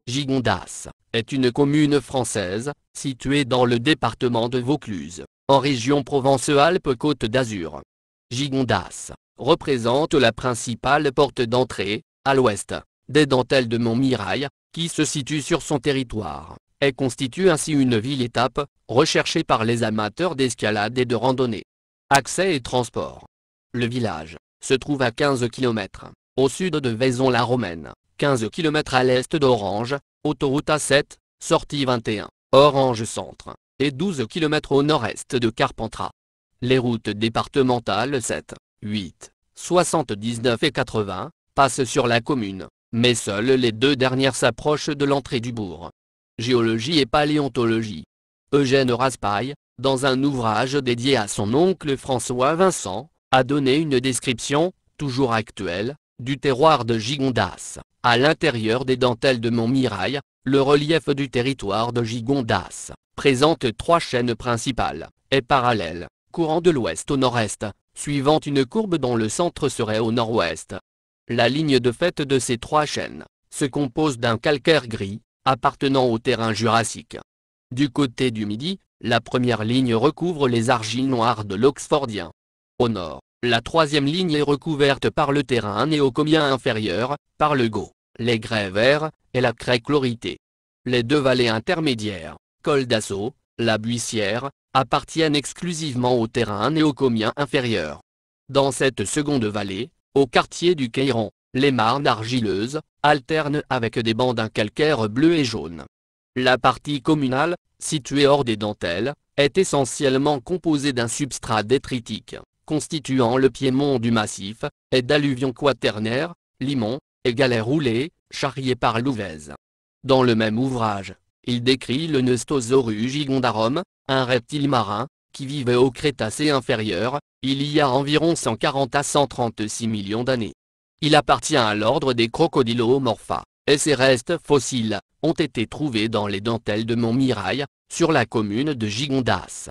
Gigondas est une commune française, située dans le département de Vaucluse, en région Provence-Alpes-Côte d'Azur. Gigondas représente la principale porte d'entrée, à l'ouest, des dentelles de Montmirail, qui se situe sur son territoire, et constitue ainsi une ville-étape, recherchée par les amateurs d'escalade et de randonnée. Accès et transport. Le village se trouve à 15 km, au sud de Vaison-la-Romaine, 15 km à l'est d'Orange, autoroute A7, sortie 21, Orange Centre, et 12 km au nord-est de Carpentras. Les routes départementales 7, 8, 79 et 80 passent sur la commune, mais seules les deux dernières s'approchent de l'entrée du bourg. Géologie et paléontologie. Eugène Raspail, dans un ouvrage dédié à son oncle François Vincent, a donné une description, toujours actuelle, du terroir de Gigondas. À l'intérieur des dentelles de Montmirail, le relief du territoire de Gigondas présente trois chaînes principales, et parallèles, courant de l'ouest au nord-est, suivant une courbe dont le centre serait au nord-ouest. La ligne de faite de ces trois chaînes se compose d'un calcaire gris, appartenant au terrain jurassique. Du côté du midi, la première ligne recouvre les argiles noires de l'Oxfordien. Au nord, la troisième ligne est recouverte par le terrain néocomien inférieur, par le Gau, les grès verts, et la craie chloritée. Les deux vallées intermédiaires, Col d'Assaut, la Buissière, appartiennent exclusivement au terrain néocomien inférieur. Dans cette seconde vallée, au quartier du Queyron, les marnes argileuses alternent avec des bancs d'un calcaire bleu et jaune. La partie communale, située hors des dentelles, est essentiellement composée d'un substrat détritique, constituant le piémont du massif, et d'alluvions quaternaires, limons, et galets roulés, charriés par l'Ouvèze. Dans le même ouvrage, il décrit le Neustosaurus gigondarum, un reptile marin, qui vivait au Crétacé inférieur, il y a environ 140 à 136 millions d'années. Il appartient à l'ordre des Crocodilomorpha, et ses restes fossiles ont été trouvés dans les dentelles de Montmirail, sur la commune de Gigondas.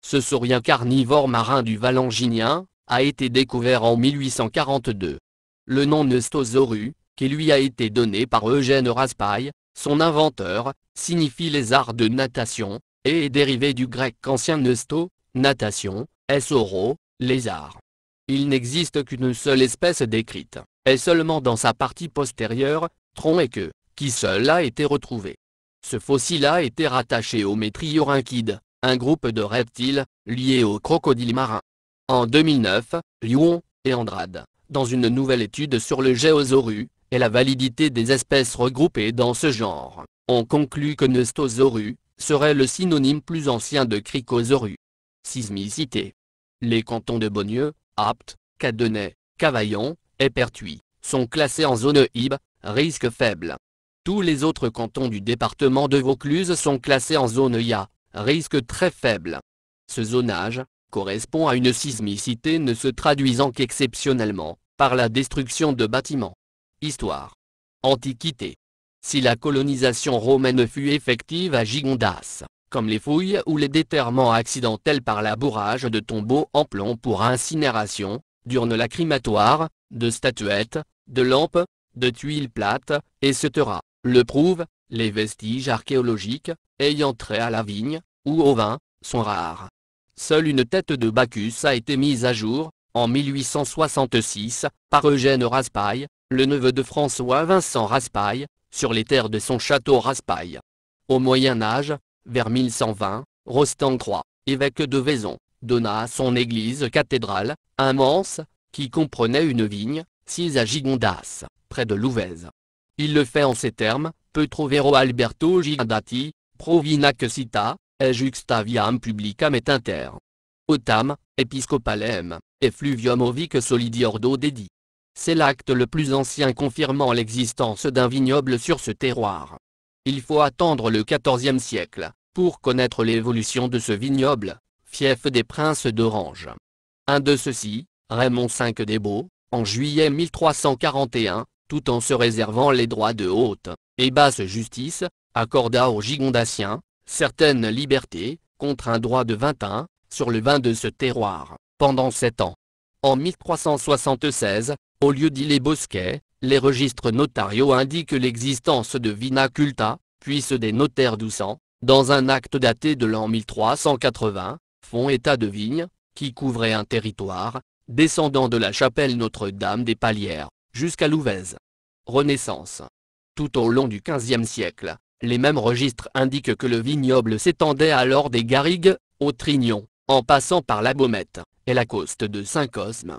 Ce saurien carnivore marin du Valanginien a été découvert en 1842. Le nom Neustosaurus, qui lui a été donné par Eugène Raspail, son inventeur, signifie les arts de natation, et est dérivé du grec ancien neusto, natation, et sauro, lézard. Il n'existe qu'une seule espèce décrite, et seulement dans sa partie postérieure, tronc et queue, qui seule a été retrouvée. Ce fossile a été rattaché aux métriorhynchides, un groupe de reptiles, liés aux crocodiles marins. En 2009, Lyon et Andrade, dans une nouvelle étude sur le Géosaurus, et la validité des espèces regroupées dans ce genre, ont conclu que Neustosaurus serait le synonyme plus ancien de Cricosaurus. Sismicité. Les cantons de Beaunieu, Apt, Cadenet, Cavaillon, et Pertuis, sont classés en zone IB, risque faible. Tous les autres cantons du département de Vaucluse sont classés en zone IA, risque très faible. Ce zonage correspond à une sismicité ne se traduisant qu'exceptionnellement, par la destruction de bâtiments. Histoire. Antiquité. Si la colonisation romaine fut effective à Gigondas, comme les fouilles ou les déterrements accidentels par labourage de tombeaux en plomb pour incinération, d'urnes lacrymatoires, de statuettes, de lampes, de tuiles plates, etc., le prouvent, les vestiges archéologiques, ayant trait à la vigne, ou au vin, sont rares. Seule une tête de Bacchus a été mise à jour, en 1866, par Eugène Raspail, le neveu de François Vincent Raspail, sur les terres de son château Raspail. Au Moyen-Âge, vers 1120, Rostand III, évêque de Vaison, donna à son église cathédrale, immense, qui comprenait une vigne, sise à Gigondas, près de Louvèze. Il le fait en ces termes: Petrovero Alberto Gigandati, provinac cita, et juxtaviam publicam et inter. Autam, episcopalem, effluvium ovic solidi ordo dedi. C'est l'acte le plus ancien confirmant l'existence d'un vignoble sur ce terroir. Il faut attendre le XIVe siècle pour connaître l'évolution de ce vignoble, fief des princes d'Orange. Un de ceux-ci, Raymond V des Baux, en juillet 1341, tout en se réservant les droits de haute et basse justice, accorda aux Gigondassiens certaines libertés, contre un droit de 21, sur le vin de ce terroir, pendant 7 ans. En 1376, au lieu dit les Bosquets, les registres notariaux indiquent l'existence de vina culta, puis ceux des notaires d'Oussan, dans un acte daté de l'an 1380, font état de vignes, qui couvraient un territoire, descendant de la chapelle Notre-Dame des Palières, jusqu'à Louvèze. Renaissance. Tout au long du XVe siècle, les mêmes registres indiquent que le vignoble s'étendait alors des Garrigues, au Trignon, en passant par la Baumette, et la coste de Saint-Cosme.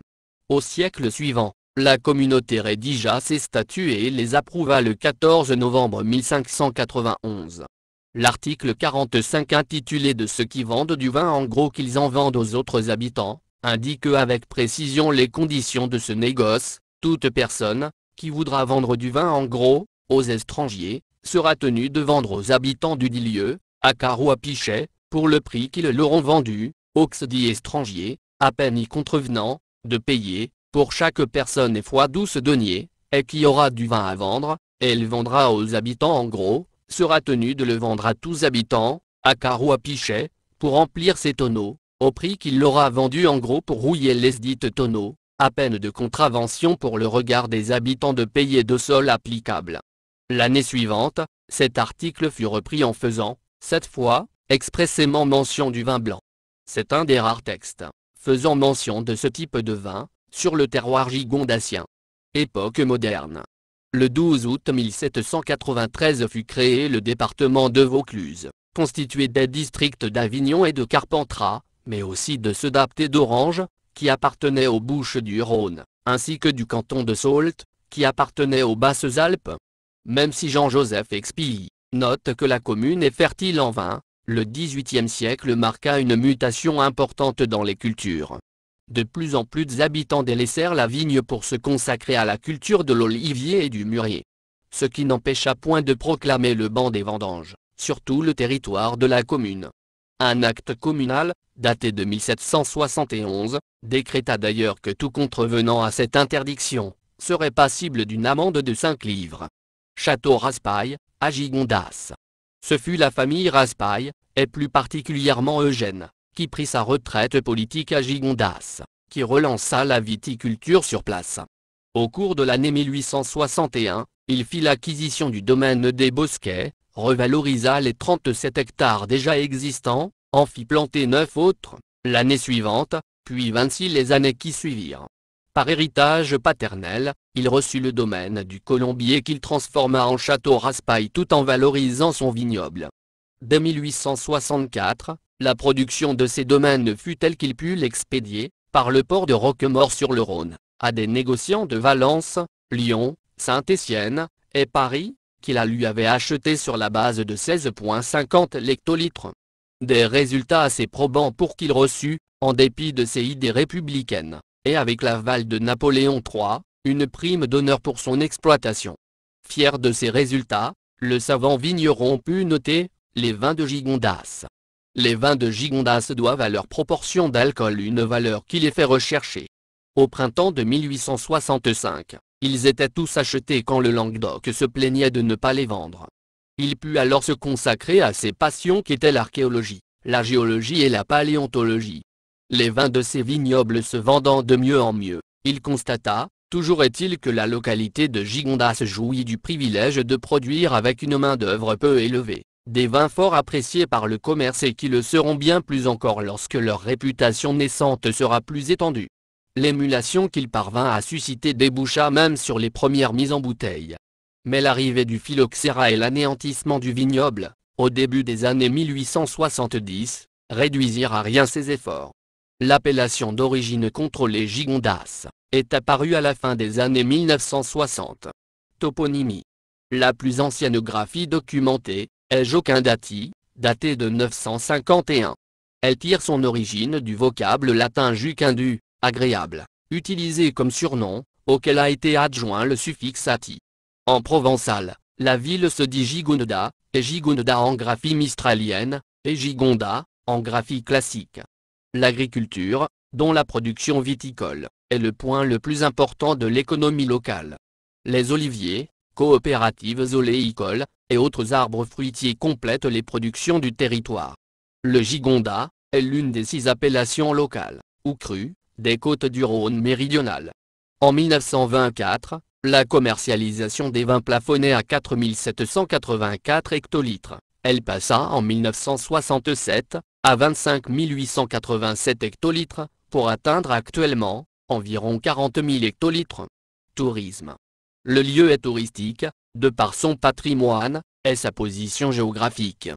Au siècle suivant, la communauté rédigea ses statuts et les approuva le 14 novembre 1591. L'article 45 intitulé de ceux qui vendent du vin en gros qu'ils en vendent aux autres habitants, indique avec précision les conditions de ce négoce. Toute personne, qui voudra vendre du vin en gros, aux étrangers, sera tenue de vendre aux habitants du dit lieu, à quart ou à pichet, pour le prix qu'ils l'auront vendu, aux dits étrangers, à peine y contrevenant, de payer, pour chaque personne et fois 12 deniers, et qui aura du vin à vendre, et le vendra aux habitants en gros, sera tenu de le vendre à tous habitants, à quart ou à pichet, pour remplir ses tonneaux, au prix qu'il l'aura vendu en gros pour rouiller les dites tonneaux, à peine de contravention pour le regard des habitants de payer de sol applicable. L'année suivante, cet article fut repris en faisant, cette fois, expressément mention du vin blanc. C'est un des rares textes faisant mention de ce type de vin, sur le terroir gigondassien. Époque moderne. Le 12 août 1793 fut créé le département de Vaucluse, constitué des districts d'Avignon et de Carpentras, mais aussi de ceux d'Apt et d'Orange, qui appartenaient aux Bouches-du-Rhône, ainsi que du canton de Sault, qui appartenait aux Basses-Alpes. Même si Jean-Joseph Expiy note que la commune est fertile en vin, le XVIIIe siècle marqua une mutation importante dans les cultures. De plus en plus d'habitants délaissèrent la vigne pour se consacrer à la culture de l'olivier et du mûrier. Ce qui n'empêcha point de proclamer le ban des vendanges, sur tout le territoire de la commune. Un acte communal, daté de 1771, décréta d'ailleurs que tout contrevenant à cette interdiction, serait passible d'une amende de 5 livres. Château Raspail, à Gigondas. Ce fut la famille Raspail, et plus particulièrement Eugène, qui prit sa retraite politique à Gigondas, qui relança la viticulture sur place. Au cours de l'année 1861, il fit l'acquisition du domaine des Bosquets, revalorisa les 37 hectares déjà existants, en fit planter 9 autres, l'année suivante, puis 26 les années qui suivirent. Par héritage paternel, il reçut le domaine du Colombier qu'il transforma en château Raspail tout en valorisant son vignoble. Dès 1864, la production de ces domaines fut telle qu'il put l'expédier, par le port de Roquemaure-sur-le-Rhône, à des négociants de Valence, Lyon, Saint-Étienne, et Paris, qui la lui avait acheté sur la base de 16,50 l'hectolitre. Des résultats assez probants pour qu'il reçût, en dépit de ses idées républicaines, et avec l'aval de Napoléon III, une prime d'honneur pour son exploitation. Fier de ces résultats, le savant vigneron put noter « les vins de Gigondas ». Les vins de Gigondas doivent à leur proportion d'alcool une valeur qui les fait rechercher. Au printemps de 1865, ils étaient tous achetés quand le Languedoc se plaignait de ne pas les vendre. Il put alors se consacrer à ses passions qu'étaient l'archéologie, la géologie et la paléontologie. Les vins de ces vignobles se vendant de mieux en mieux, il constata, toujours est-il que la localité de Gigondas jouit du privilège de produire avec une main-d'œuvre peu élevée, des vins fort appréciés par le commerce et qui le seront bien plus encore lorsque leur réputation naissante sera plus étendue. L'émulation qu'il parvint à susciter déboucha même sur les premières mises en bouteille. Mais l'arrivée du phylloxéra et l'anéantissement du vignoble, au début des années 1870, réduisirent à rien ses efforts. L'appellation d'origine contrôlée Gigondas est apparue à la fin des années 1960. Toponymie. La plus ancienne graphie documentée est Jocundati, datée de 951. Elle tire son origine du vocable latin jucundu, agréable, utilisé comme surnom, auquel a été adjoint le suffixe ati. En provençal, la ville se dit Gigonda, et Gigonda en graphie mistralienne, et Gigonda, en graphie classique. L'agriculture, dont la production viticole, est le point le plus important de l'économie locale. Les oliviers, coopératives oléicoles, et autres arbres fruitiers complètent les productions du territoire. Le Gigonda est l'une des 6 appellations locales, ou crues, des côtes du Rhône méridional. En 1924, la commercialisation des vins plafonnait à 4 784 hectolitres. Elle passa en 1967 à 25 887 hectolitres, pour atteindre actuellement environ 40 000 hectolitres. Tourisme. Le lieu est touristique, de par son patrimoine et sa position géographique.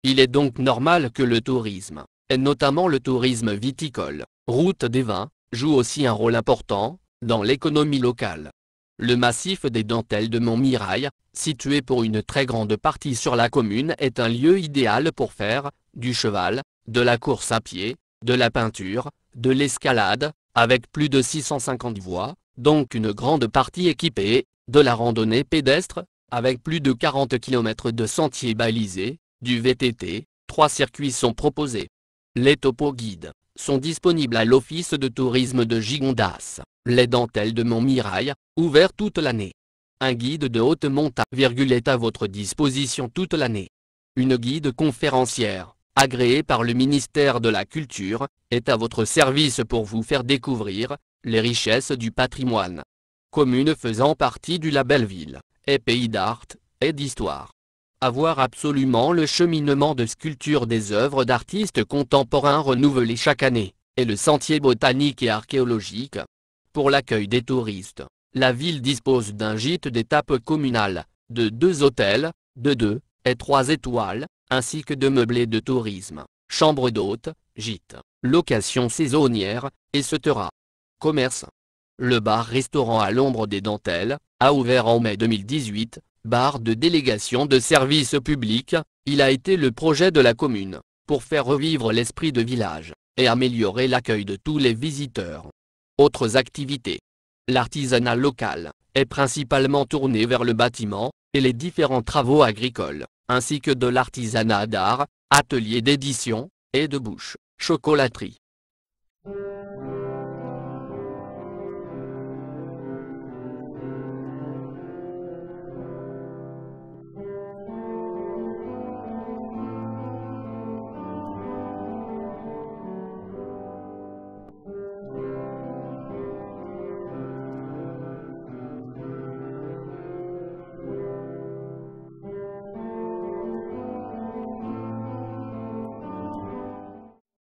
Il est donc normal que le tourisme, et notamment le tourisme viticole, route des vins, joue aussi un rôle important dans l'économie locale. Le massif des Dentelles de Montmirail, situé pour une très grande partie sur la commune, est un lieu idéal pour faire du cheval, de la course à pied, de la peinture, de l'escalade, avec plus de 650 voies, donc une grande partie équipée, de la randonnée pédestre, avec plus de 40 km de sentiers balisés, du VTT, 3 circuits sont proposés. Les topo-guides sont disponibles à l'office de tourisme de Gigondas, les Dentelles de Montmirail, ouvert toute l'année. Un guide de haute montagne est à votre disposition toute l'année. Une guide conférencière, agréée par le ministère de la Culture, est à votre service pour vous faire découvrir les richesses du patrimoine. Commune faisant partie du label Ville et Pays d'Art et d'Histoire. À voir absolument le cheminement de sculpture des œuvres d'artistes contemporains renouvelées chaque année, et le sentier botanique et archéologique. Pour l'accueil des touristes, la ville dispose d'un gîte d'étape communal, de 2 hôtels, de 2 et 3 étoiles, ainsi que de meublés de tourisme, chambres d'hôtes, gîtes, location saisonnière, etc. Commerce. Le bar-restaurant à l'ombre des Dentelles a ouvert en mai 2018, bar de délégation de services publics. Il a été le projet de la commune, pour faire revivre l'esprit de village, et améliorer l'accueil de tous les visiteurs. Autres activités. L'artisanat local est principalement tourné vers le bâtiment, et les différents travaux agricoles, ainsi que de l'artisanat d'art, ateliers d'édition, et de bouche, chocolaterie.